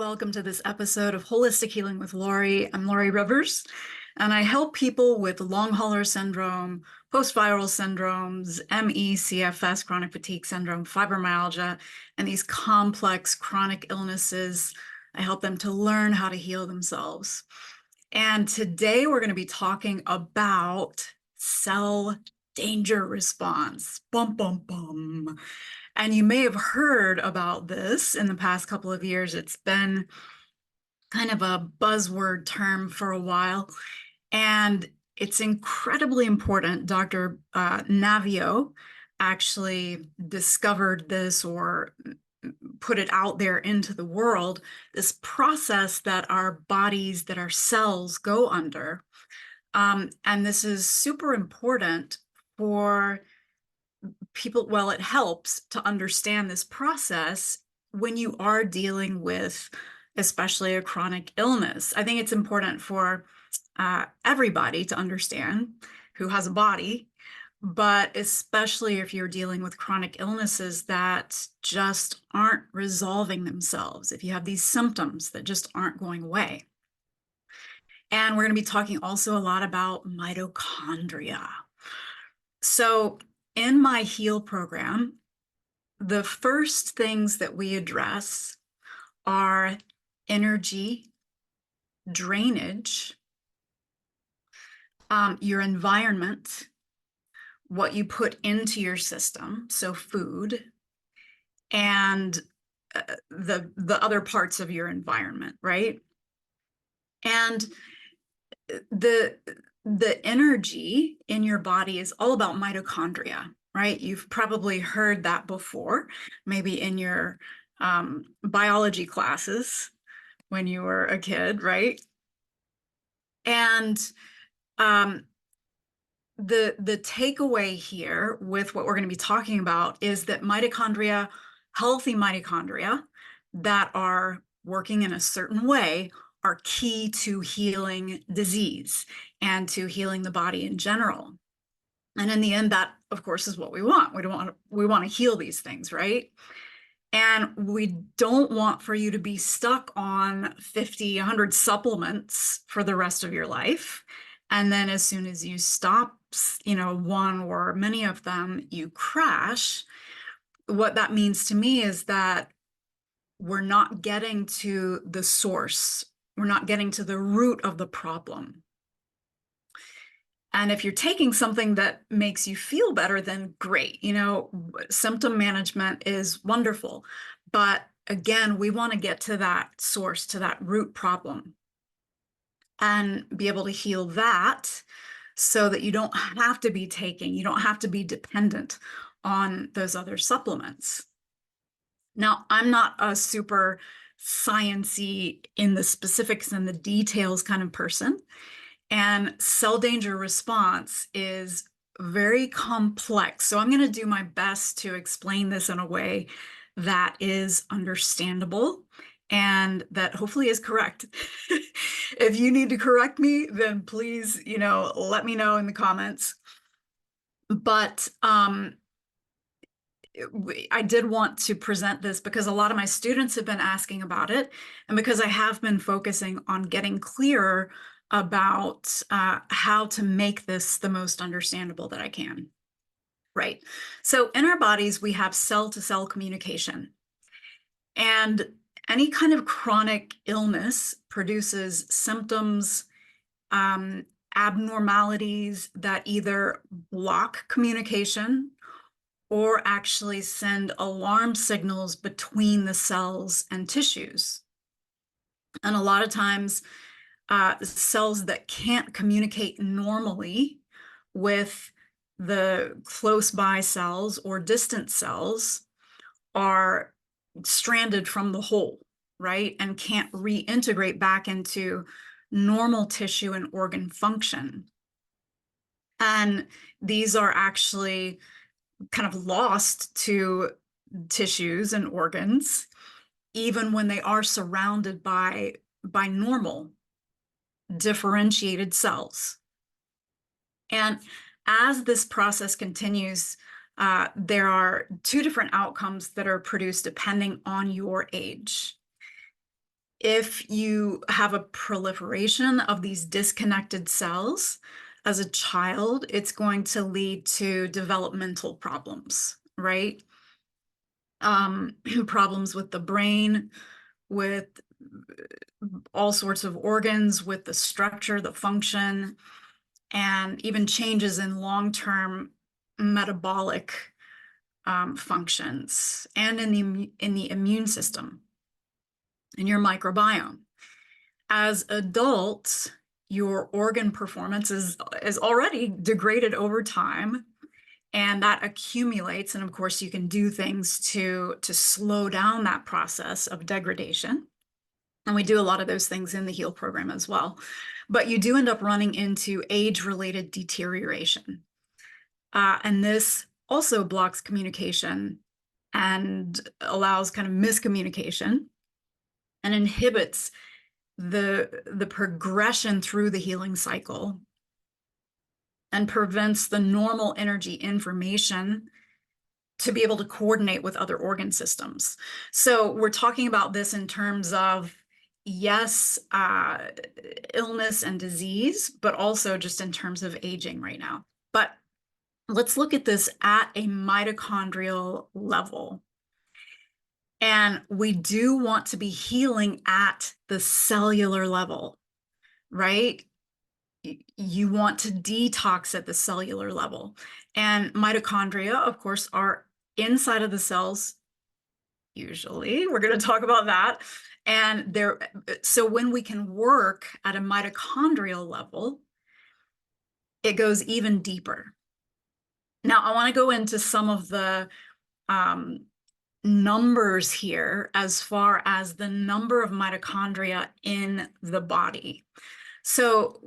welcome to this episode of Holistic Healing with Lorrie. I'm Lorrie Rivers, and I help people with long hauler syndrome, post-viral syndromes, ME, CFS, chronic fatigue syndrome, fibromyalgia, and these complex chronic illnesses. I help them to learn how to heal themselves. And today we're going to be talking about cell danger response. Bum, bum, bum. And you may have heard about this in the past couple of years. It's been kind of a buzzword term for a while, and it's incredibly important. Dr. Navio actually discovered this or put it out there into the world, this process that our bodies, that our cells go under. And this is super important for people. Well, it helps to understand this process when you are dealing with especially a chronic illness. I think it's important for everybody to understand who has a body, but especially if you're dealing with chronic illnesses that just aren't resolving themselves, if you have these symptoms that just aren't going away. And we're going to be talking also a lot about mitochondria. So in my HEAL program, the first things that we address are energy, drainage, your environment, what you put into your system, so food, and the other parts of your environment, right? And the energy in your body is all about mitochondria, right? You've probably heard that before, maybe in your biology classes when you were a kid, right? And the takeaway here with what we're going to be talking about is that mitochondria, healthy mitochondria that are working in a certain way, are key to healing disease and to healing the body in general. And in the end, that, of course, is what we want. We want to heal these things, right? And we don't want for you to be stuck on 50, 100 supplements for the rest of your life. And then as soon as you stop, one or many of them, you crash. What that means to me is that we're not getting to the source. We're not getting to the root of the problem. And if you're taking something that makes you feel better, then great. Symptom management is wonderful. But again, we want to get to that source, to that root problem, and be able to heal that so that you don't have to be dependent on those other supplements. Now, I'm not a super sciencey in the specifics and the details kind of person. And cell danger response is very complex. So I'm going to do my best to explain this in a way that is understandable and that hopefully is correct. If you need to correct me, then please, let me know in the comments. But I did want to present this because a lot of my students have been asking about it, and because I have been focusing on getting clearer about how to make this the most understandable that I can. Right. So in our bodies, we have cell-to-cell communication. And any kind of chronic illness produces symptoms, abnormalities that either block communication or actually send alarm signals between the cells and tissues. And a lot of times, cells that can't communicate normally with the close by cells or distant cells are stranded from the whole, right? And can't reintegrate back into normal tissue and organ function. And these are actually kind of lost to tissues and organs, even when they are surrounded by normal differentiated cells. And as this process continues, there are two different outcomes that are produced depending on your age. If you have a proliferation of these disconnected cells as a child, it's going to lead to developmental problems, right? Problems with the brain, with all sorts of organs, with the structure, the function, and even changes in long-term metabolic functions and in the immune system, in your microbiome. As adults, your organ performance is already degraded over time, and that accumulates. And of course, you can do things to slow down that process of degradation. And we do a lot of those things in the HEAL program as well. But you do end up running into age-related deterioration. And this also blocks communication and allows kind of miscommunication and inhibits the progression through the healing cycle and prevents the normal energy information to be able to coordinate with other organ systems. So we're talking about this in terms of, yes, illness and disease, but also just in terms of aging right now. But let's look at this at a mitochondrial level. And we do want to be healing at the cellular level, right? You want to detox at the cellular level. And mitochondria, of course, are inside of the cells, usually. We're going to talk about that. And so when we can work at a mitochondrial level, it goes even deeper. Now, I want to go into some of the numbers here as far as the number of mitochondria in the body. So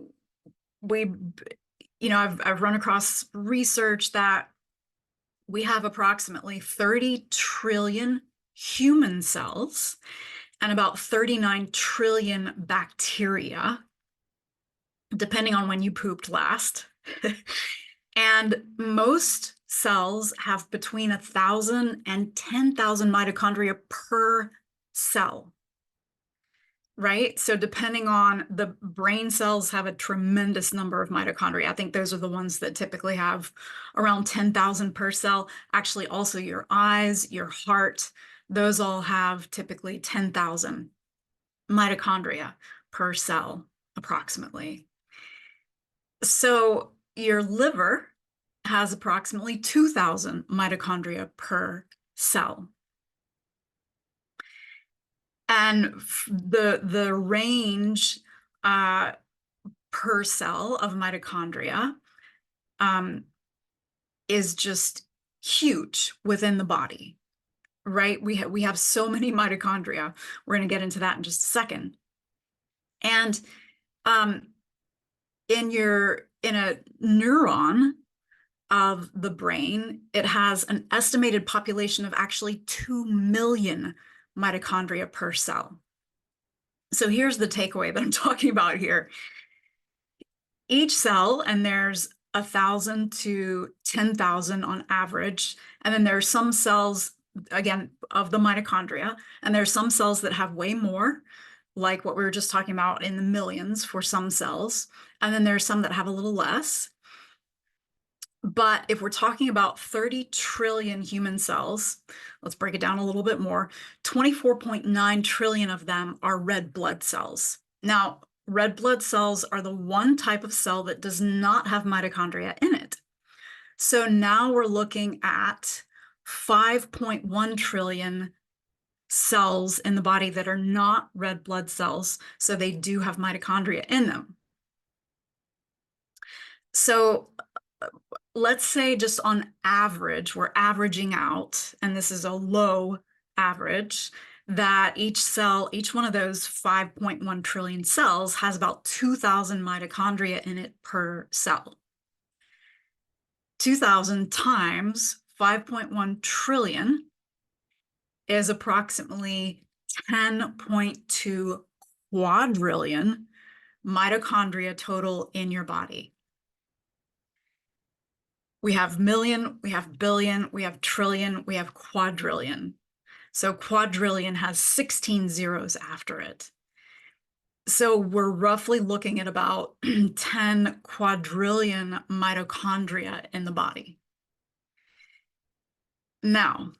I've run across research that we have approximately 30 trillion human cells and about 39 trillion bacteria, depending on when you pooped last. And most cells have between 1,000 and 10,000 mitochondria per cell, right? So depending on the brain cells have a tremendous number of mitochondria. I think those are the ones that typically have around 10,000 per cell. Actually, also your eyes, your heart, those all have typically 10,000 mitochondria per cell, approximately. So your liver has approximately 2,000 mitochondria per cell. And the range per cell of mitochondria is just huge within the body, right? We have so many mitochondria. We're going to get into that in just a second. And in a neuron of the brain, it has an estimated population of actually 2 million mitochondria per cell. So here's the takeaway that I'm talking about here. Each cell, and there's 1,000 to 10,000 on average, and then there are some cells, again, of the mitochondria, and there are some cells that have way more, like what we were just talking about in the millions for some cells, and then there are some that have a little less. But if we're talking about 30 trillion human cells, let's break it down a little bit more. 24.9 trillion of them are red blood cells. Now, red blood cells are the one type of cell that does not have mitochondria in it. So now we're looking at 5.1 trillion cells in the body that are not red blood cells, so they do have mitochondria in them. So let's say just on average, we're averaging out, and this is a low average, that each cell, each one of those 5.1 trillion cells has about 2,000 mitochondria in it per cell. 2,000 times 5.1 trillion is approximately 10.2 quadrillion mitochondria total in your body. We have million, we have billion, we have trillion, we have quadrillion. So quadrillion has 16 zeros after it. So we're roughly looking at about 10 quadrillion mitochondria in the body. Now,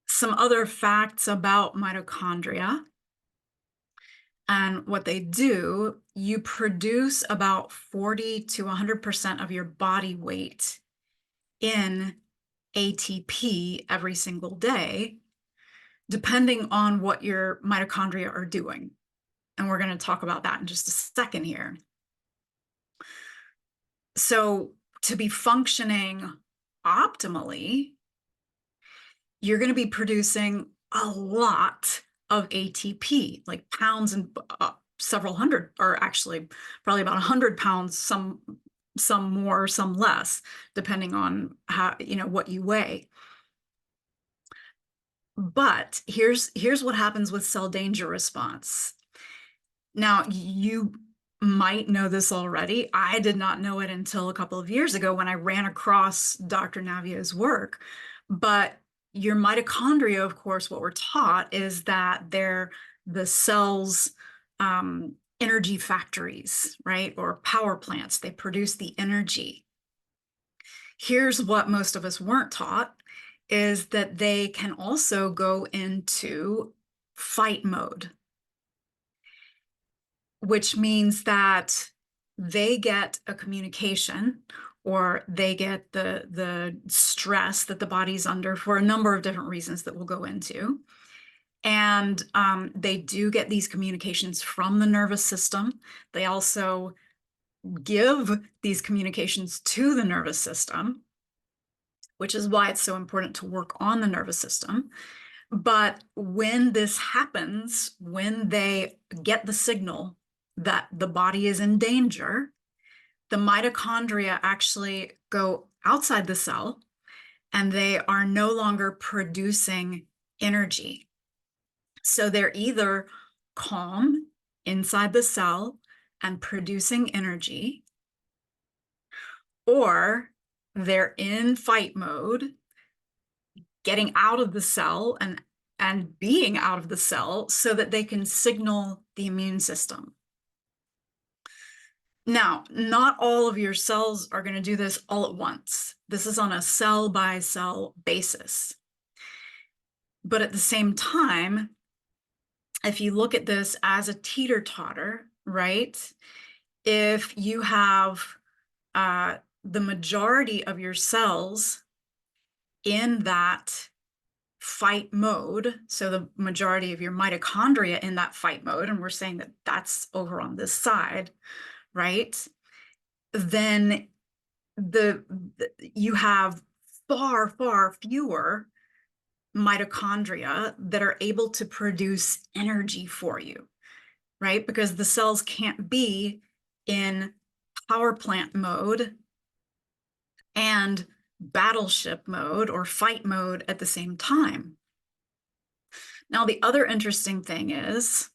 some other facts about mitochondria and what they do: you produce about 40 to 100% of your body weight in ATP every single day, depending on what your mitochondria are doing. And we're going to talk about that in just a second here. So to be functioning optimally, you're going to be producing a lot of ATP, like pounds and several hundred, or actually probably about 100 pounds, some more, some less, depending on how, what you weigh. But here's what happens with cell danger response. Now, you might know this already. I did not know it until a couple of years ago when I ran across Dr. Navia's work. But your mitochondria, of course, what we're taught is that they're the cell's energy factories, right? Or power plants. They produce the energy. Here's what most of us weren't taught, is that they can also go into fight mode, which means that they get a communication, or they get the stress that the body's under for a number of different reasons that we'll go into. And they do get these communications from the nervous system. They also give these communications to the nervous system, which is why it's so important to work on the nervous system. But when this happens, when they get the signal that the body is in danger, the mitochondria actually go outside the cell, and they are no longer producing energy. So they're either calm inside the cell and producing energy, or they're in fight mode, getting out of the cell and being out of the cell so that they can signal the immune system. Now, not all of your cells are going to do this all at once. This is on a cell-by-cell basis. But at the same time, if you look at this as a teeter-totter, right? If you have the majority of your cells in that fight mode, so the majority of your mitochondria in that fight mode, and we're saying that that's over on this side, right? Then you have far, far fewer mitochondria that are able to produce energy for you, right? Because the cells can't be in power plant mode and battleship mode or fight mode at the same time. Now, the other interesting thing is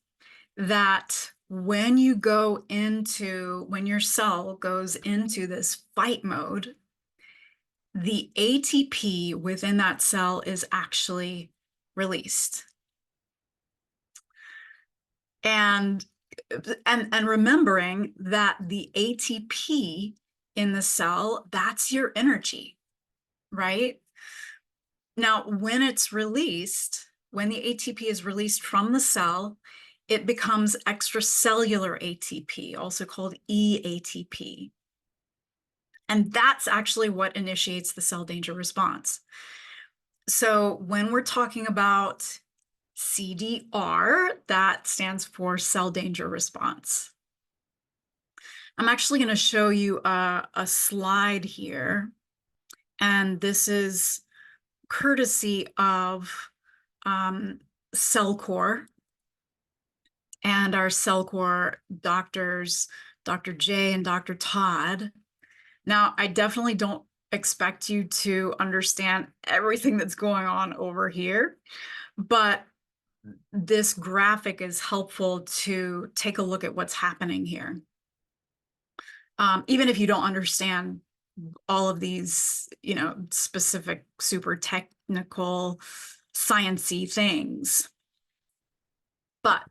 that when your cell goes into this fight mode, the ATP within that cell is actually released. And remembering that the ATP in the cell, that's your energy, right? Now, when it's released, when the ATP is released from the cell, it becomes extracellular ATP, also called eATP. And that's actually what initiates the cell danger response. So when we're talking about CDR, that stands for cell danger response. I'm actually going to show you a slide here, and this is courtesy of CellCore and our CellCore doctors, Dr. J and Dr. Todd. Now, I definitely don't expect you to understand everything that's going on over here, but this graphic is helpful to take a look at what's happening here. Even if you don't understand all of these, specific, super technical, sciencey things. But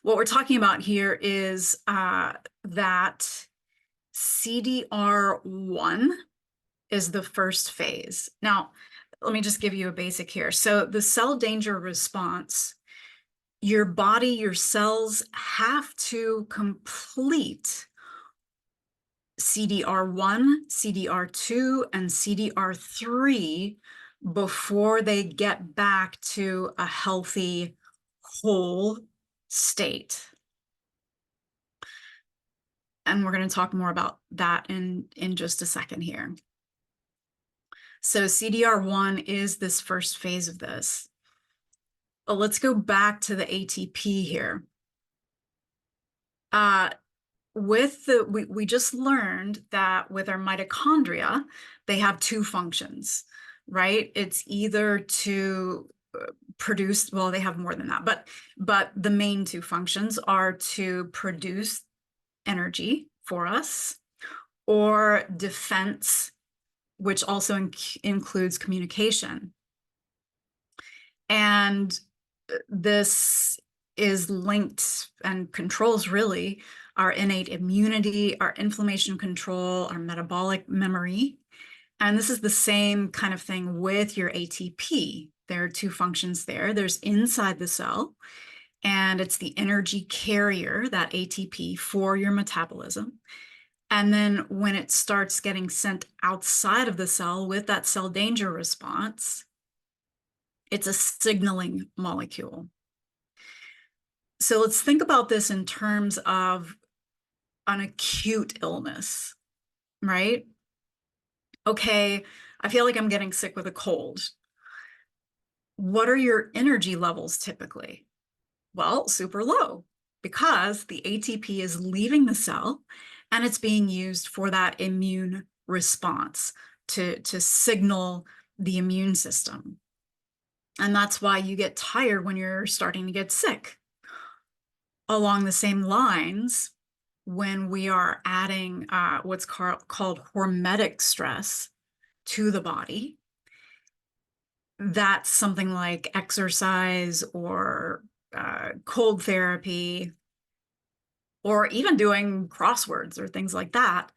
what we're talking about here is that CDR1 is the first phase. Now, let me just give you a basic here. So the cell danger response, your body, your cells have to complete CDR1, CDR2, and CDR3 before they get back to a healthy, whole state. And we're going to talk more about that in just a second here. So CDR1 is this first phase of this. But let's go back to the ATP here. We just learned that with our mitochondria, they have two functions, right? It's either to produce, well, they have more than that, but the main two functions are to produce energy for us, or defense, which also includes communication. And this is linked and controls really our innate immunity, our inflammation control, our metabolic memory. And this is the same kind of thing with your ATP. There are two functions there. There's inside the cell, and it's the energy carrier, that ATP, for your metabolism. And then when it starts getting sent outside of the cell with that cell danger response, it's a signaling molecule. So let's think about this in terms of an acute illness, right? Okay, I feel like I'm getting sick with a cold. What are your energy levels typically? Well, super low, because the ATP is leaving the cell and it's being used for that immune response to signal the immune system. And that's why you get tired when you're starting to get sick. Along the same lines, when we are adding what's called hormetic stress to the body, that's something like exercise or cold therapy, or even doing crosswords or things like that,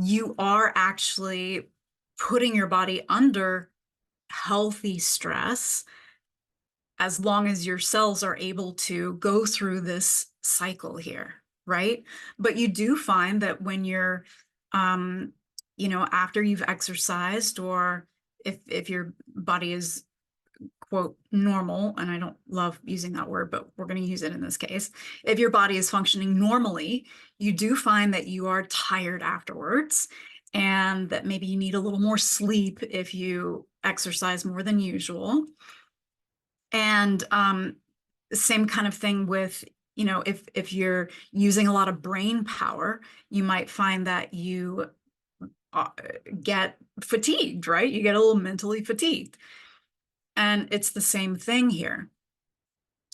you are actually putting your body under healthy stress as long as your cells are able to go through this cycle here, right? But you do find that when you're, after you've exercised, or if your body is, quote, normal, and I don't love using that word, but we're going to use it in this case. If your body is functioning normally, you do find that you are tired afterwards, and that maybe you need a little more sleep if you exercise more than usual. And same kind of thing with, if you're using a lot of brain power, you might find that you get fatigued, right? You get a little mentally fatigued. And it's the same thing here.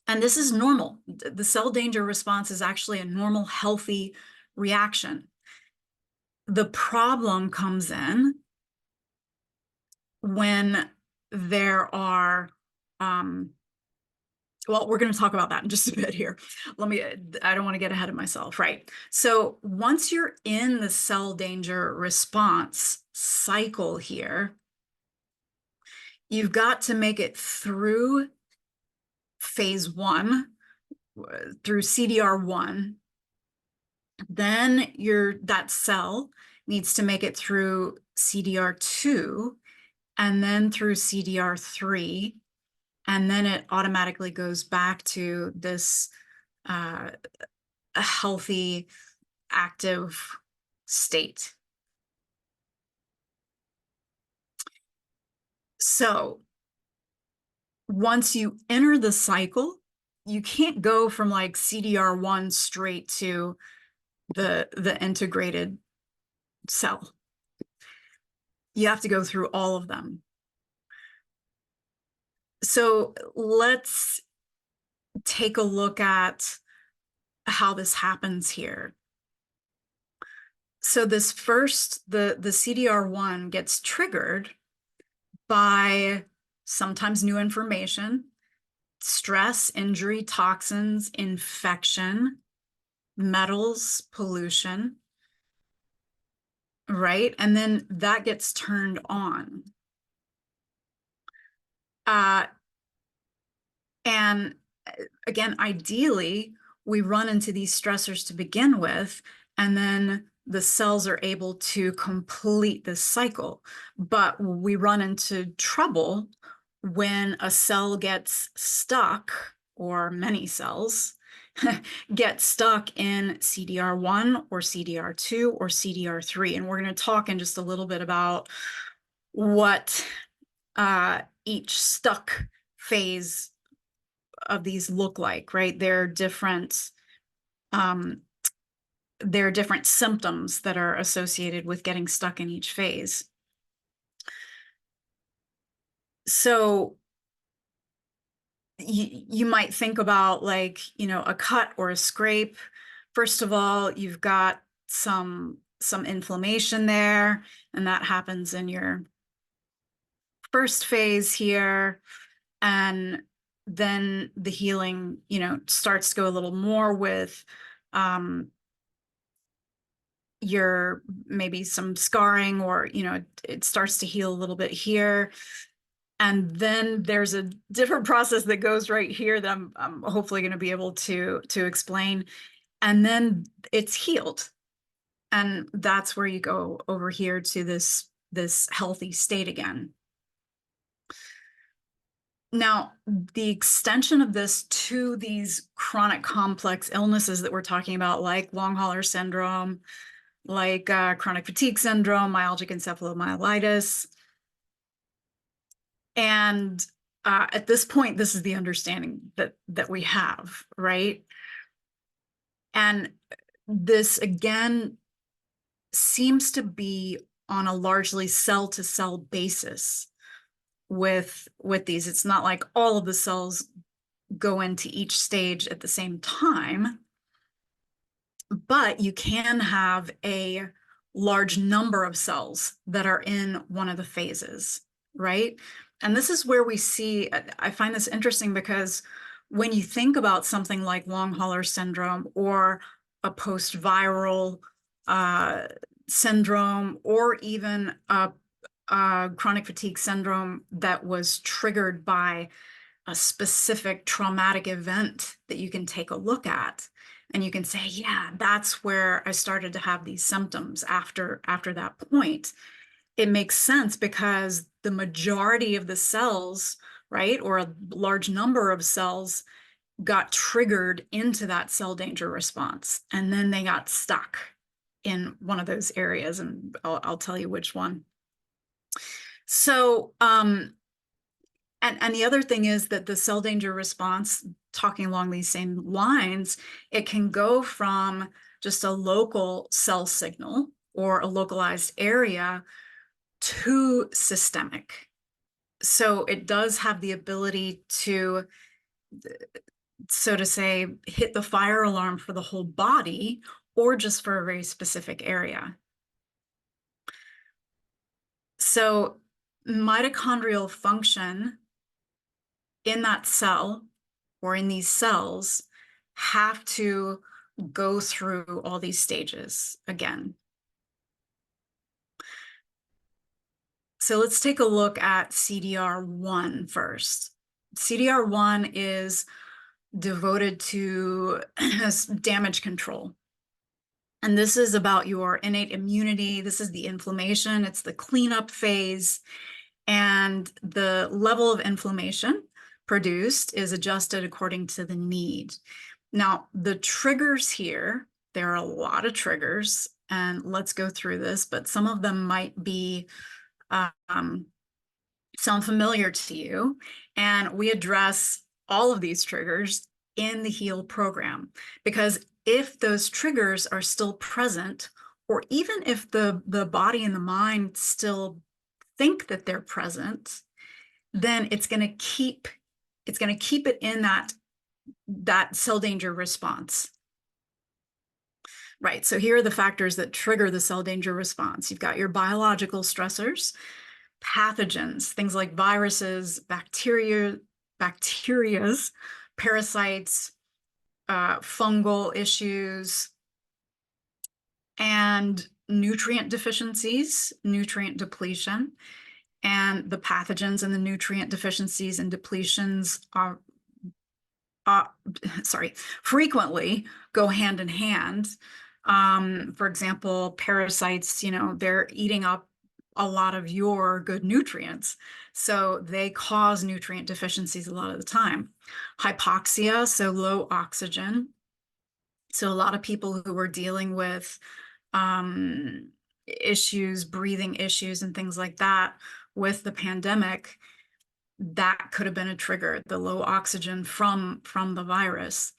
And this is normal. The cell danger response is actually a normal, healthy reaction. The problem comes in when there are, well, we're going to talk about that in just a bit here. I don't want to get ahead of myself, right? So once you're in the cell danger response cycle here, you've got to make it through phase 1, through CDR1. Then that cell needs to make it through CDR2, and then through CDR3, and then it automatically goes back to this a healthy, active state. So once you enter the cycle, you can't go from like CDR1 straight to the integrated cell. You have to go through all of them. So let's take a look at how this happens here. So this first, the CDR1 gets triggered by sometimes new information, stress, injury, toxins, infection, metals, pollution, right? And then that gets turned on. And again, ideally, we run into these stressors to begin with, and then the cells are able to complete this cycle. But we run into trouble when a cell gets stuck, or many cells get stuck in CDR1 or CDR2 or CDR3. And we're going to talk in just a little bit about what each stuck phase of these look like, right? There are different symptoms that are associated with getting stuck in each phase. So you might think about, like, a cut or a scrape. First of all, you've got some inflammation there, and that happens in your first phase here. And then the healing, starts to go a little more with your maybe some scarring, or, it starts to heal a little bit here. And then there's a different process that goes right here that I'm hopefully going to be able to explain. And then it's healed. And that's where you go over here to this healthy state again. Now, the extension of this to these chronic complex illnesses that we're talking about, like long hauler syndrome, like chronic fatigue syndrome, myalgic encephalomyelitis. And at this point, this is the understanding that we have, right? And this, again, seems to be on a largely cell-to-cell basis with these. It's not like all of the cells go into each stage at the same time, but you can have a large number of cells that are in one of the phases, right? And this is where we see, I find this interesting, because when you think about something like long hauler syndrome, or a post-viral syndrome, or even a chronic fatigue syndrome that was triggered by a specific traumatic event that you can take a look at, and you can say, yeah, that's where I started to have these symptoms after that point. It makes sense, because the majority of the cells, right, or a large number of cells, got triggered into that cell danger response, and then they got stuck in one of those areas, and I'll tell you which one. So, and the other thing is that the cell danger response, talking along these same lines, it can go from just a local cell signal or a localized area to systemic. So it does have the ability to, so to say, hit the fire alarm for the whole body, or just for a very specific area. So mitochondrial function in that cell, or in these cells, have to go through all these stages again. So let's take a look at CDR1 first. CDR1 is devoted to damage control. And this is about your innate immunity. This is the inflammation. It's the cleanup phase. And the level of inflammation produced is adjusted according to the need. Now, the triggers here, there are a lot of triggers, and let's go through this, but some of them might be sound familiar to you. And we address all of these triggers in the HEAL program, because if those triggers are still present, or even if the body and the mind still think that they're present, then it's going to keep it in that cell danger response. Right, so here are the factors that trigger the cell danger response. You've got your biological stressors, pathogens, things like viruses, bacteria, bacterias, parasites, fungal issues, and nutrient deficiencies, nutrient depletion. And the pathogens and the nutrient deficiencies and depletions are uh, frequently go hand in hand. For example, parasites, they're eating up a lot of your good nutrients. So they cause nutrient deficiencies a lot of the time. Hypoxia, so low oxygen. So a lot of people who are dealing with issues, breathing issues and things like that with the pandemic, that could have been a trigger, the low oxygen from the virus.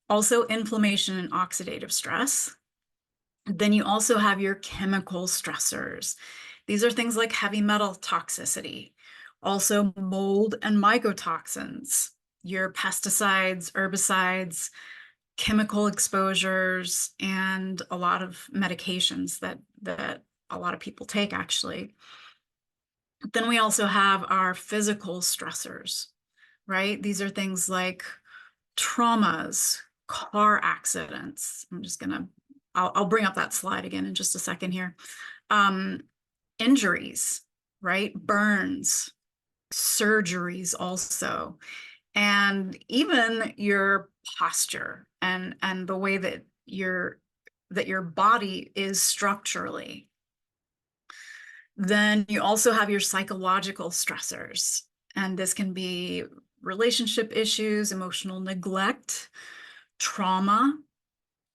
Also, inflammation and oxidative stress. Then you also have your chemical stressors. These are things like heavy metal toxicity, also mold and mycotoxins, your pesticides, herbicides, chemical exposures, and a lot of medications that a lot of people take, actually. Then we also have our physical stressors, right? These are things like traumas, car accidents. I'll bring up that slide again in just a second here. Injuries, right? Burns, surgeries also, and even your posture and the way that your body is structurally. Then you also have your psychological stressors, and this can be relationship issues, emotional neglect, trauma,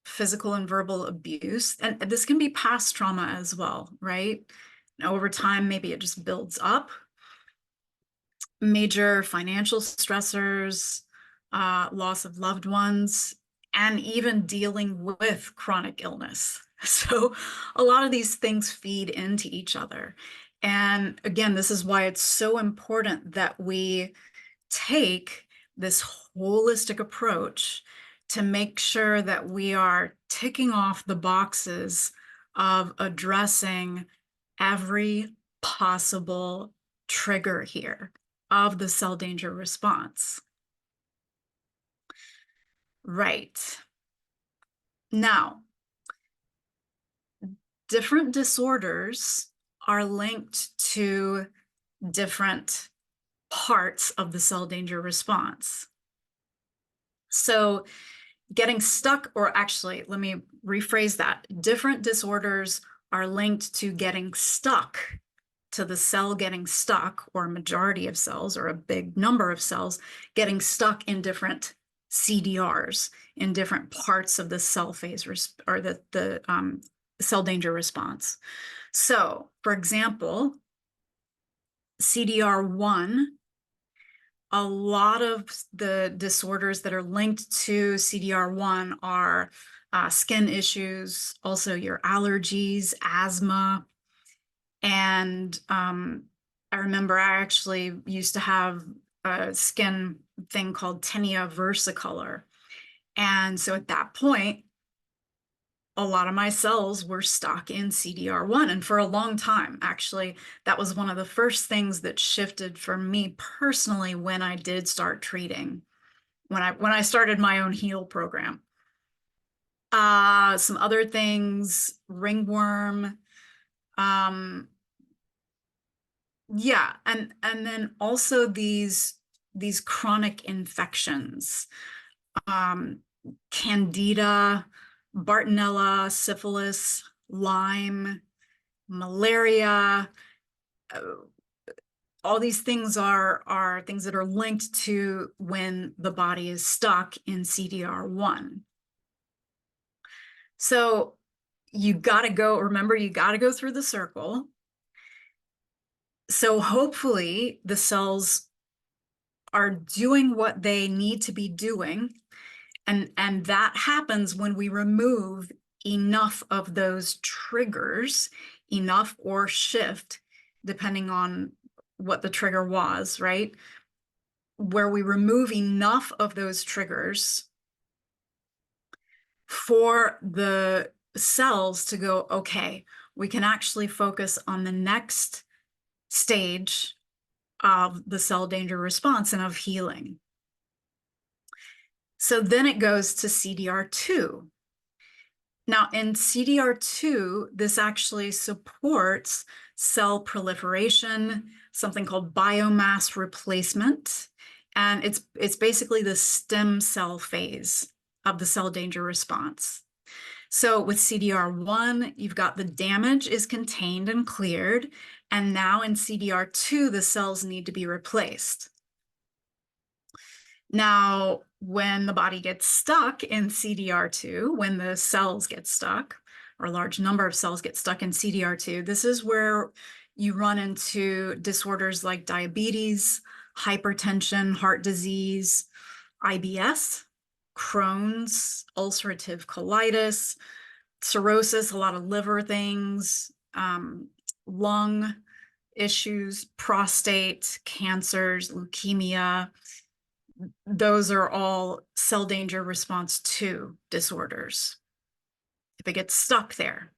physical and verbal abuse, and this can be past trauma as well, right? And over time, maybe it just builds up. Major financial stressors, loss of loved ones, and even dealing with chronic illness. So a lot of these things feed into each other. And again, this is why it's so important that we take this holistic approach to make sure that we are ticking off the boxes of addressing every possible trigger here of the cell danger response. Right. Now, different disorders are linked to different parts of the cell danger response. So getting stuck, or actually, let me rephrase that. Different disorders are linked to getting stuck, to the cell getting stuck, or a majority of cells, or a big number of cells getting stuck in different CDRs, in different parts of the cell phase or the cell danger response. So, for example, CDR1, a lot of the disorders that are linked to CDR1 are skin issues, also your allergies, asthma. And I remember I actually used to have a skin thing called tinea versicolor. And so at that point, a lot of my cells were stuck in CDR1. And for a long time, actually, that was one of the first things that shifted for me personally when I did start treating, when I started my own HEAL program. Some other things, ringworm, yeah, and then also these chronic infections, Candida, Bartonella, syphilis, Lyme, malaria. All these things are things that are linked to when the body is stuck in CDR1. So you got to go, remember, you got to go through the circle. So hopefully the cells are doing what they need to be doing. And that happens when we remove enough of those triggers, enough or shift, depending on what the trigger was, right? Where we remove enough of those triggers for the cells to go, okay, we can actually focus on the next stage of the cell danger response and of healing. So then it goes to CDR2. Now, in CDR2, this actually supports cell proliferation, something called biomass replacement, and it's basically the stem cell phase of the cell danger response. So with CDR1, you've got the damage is contained and cleared, and now in CDR2, the cells need to be replaced. Now, when the body gets stuck in CDR2, when the cells get stuck, or a large number of cells get stuck in CDR2, this is where you run into disorders like diabetes, hypertension, heart disease, IBS, Crohn's, ulcerative colitis, cirrhosis, a lot of liver things, lung issues, prostate, cancers, leukemia. Those are all cell danger response 2 disorders if it gets stuck there.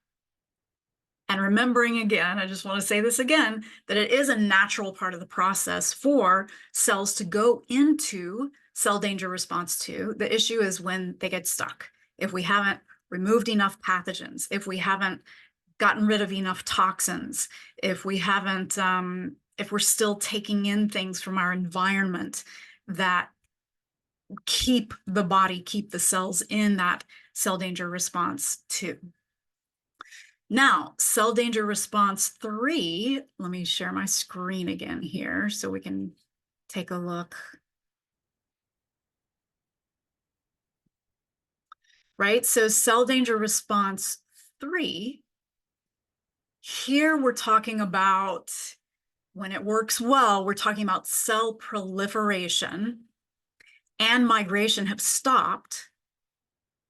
And remembering again, I just want to say this again, that it is a natural part of the process for cells to go into cell danger response 2. The issue is when they get stuck. If we haven't removed enough pathogens, if we haven't gotten rid of enough toxins, if we haven't, if we're still taking in things from our environment that keep the cells in that cell danger response 2. Now, cell danger response 3, let me share my screen again here so we can take a look. Right, so cell danger response 3, here we're talking about, when it works well, we're talking about cell proliferation and migration have stopped,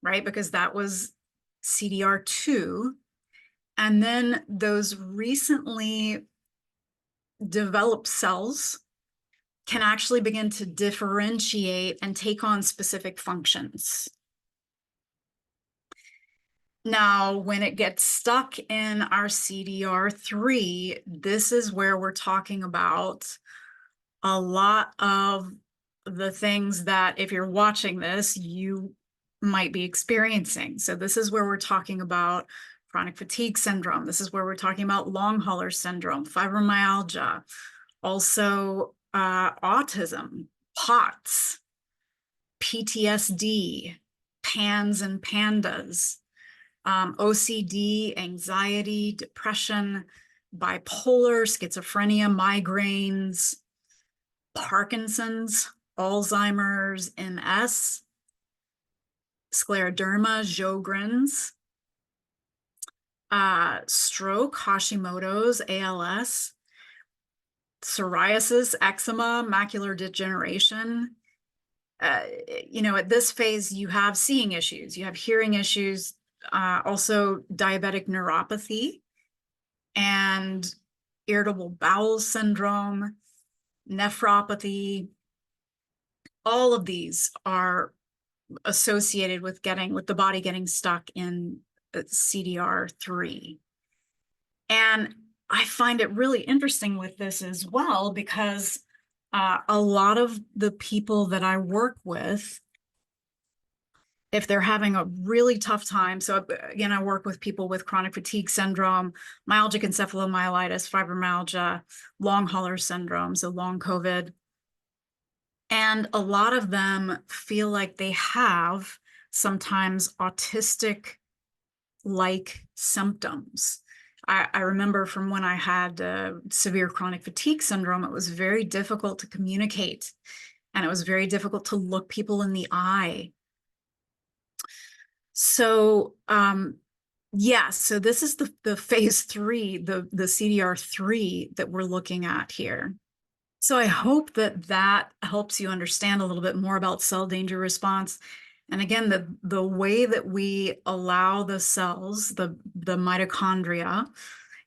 right? Because that was CDR2. And then those recently developed cells can actually begin to differentiate and take on specific functions. Now, when it gets stuck in our CDR3, this is where we're talking about a lot of the things that, if you're watching this, you might be experiencing. So this is where we're talking about chronic fatigue syndrome. This is where we're talking about long hauler syndrome, fibromyalgia, also autism, POTS, PTSD, PANS and PANDAS, OCD, anxiety, depression, bipolar, schizophrenia, migraines, Parkinson's, Alzheimer's, MS, scleroderma, Sjogren's, stroke, Hashimoto's, ALS, psoriasis, eczema, macular degeneration. At this phase, you have seeing issues, you have hearing issues, also diabetic neuropathy and irritable bowel syndrome, nephropathy. All of these are associated with the body getting stuck in CDR3. And I find it really interesting with this as well, because a lot of the people that I work with, if they're having a really tough time, so again, I work with people with chronic fatigue syndrome, myalgic encephalomyelitis, fibromyalgia, long hauler syndrome, so long COVID. And a lot of them feel like they have sometimes autistic-like symptoms. I remember from when I had severe chronic fatigue syndrome, it was very difficult to communicate, and it was very difficult to look people in the eye. So so this is the phase 3, the CDR3 that we're looking at here. So I hope that helps you understand a little bit more about cell danger response. And again, the way that we allow the cells, the mitochondria,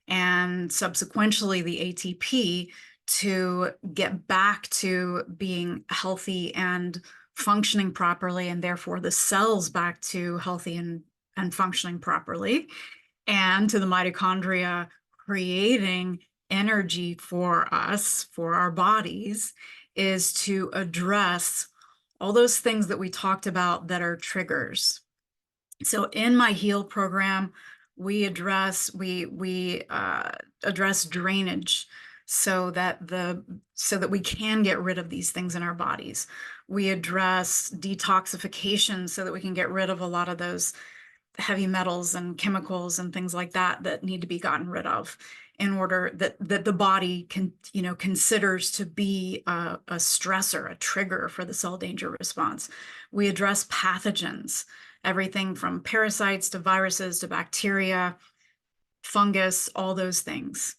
and subsequently the ATP to get back to being healthy and functioning properly, and therefore the cells back to healthy and functioning properly, and to the mitochondria creating energy for us, for our bodies, is to address all those things that we talked about that are triggers. So in my HEAL program, we address drainage so that we can get rid of these things in our bodies. We address detoxification so that we can get rid of a lot of those heavy metals and chemicals and things like that that need to be gotten rid of in order that the body considers to be a stressor, a trigger for the cell danger response. We address pathogens, everything from parasites to viruses to bacteria, fungus, all those things.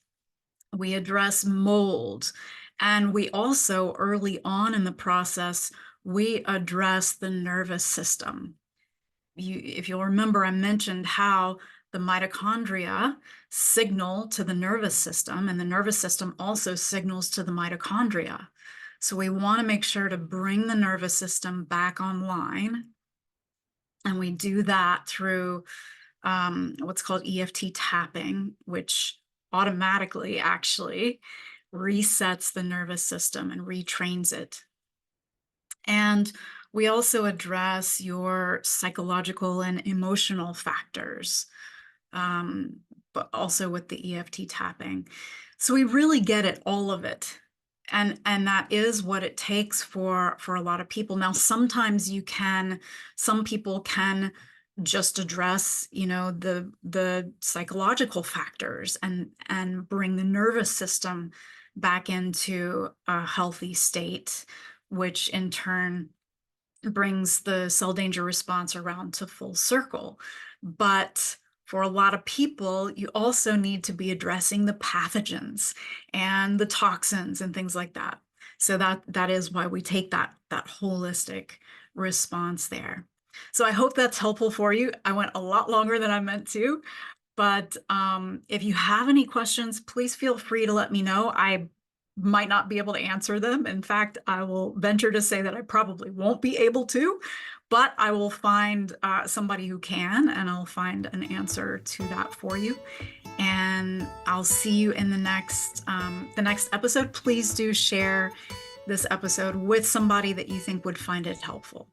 We address mold. And we also, early on in the process, we address the nervous system. If you'll remember, I mentioned how the mitochondria signal to the nervous system, and the nervous system also signals to the mitochondria. So we want to make sure to bring the nervous system back online. And we do that through what's called EFT tapping, which automatically actually resets the nervous system and retrains it. And we also address your psychological and emotional factors, but also with the EFT tapping. So we really get at all of it. And that is what it takes for a lot of people. Now, sometimes some people can just address, the psychological factors and bring the nervous system back into a healthy state, which in turn brings the cell danger response around to full circle. But for a lot of people, you also need to be addressing the pathogens and the toxins and things like that. So that is why we take that holistic response there. So I hope that's helpful for you. I went a lot longer than I meant to, but if you have any questions, please feel free to let me know. I might not be able to answer them. In fact, I will venture to say that I probably won't be able to, but I will find somebody who can, and I'll find an answer to that for you. And I'll see you in the next episode. Please do share this episode with somebody that you think would find it helpful.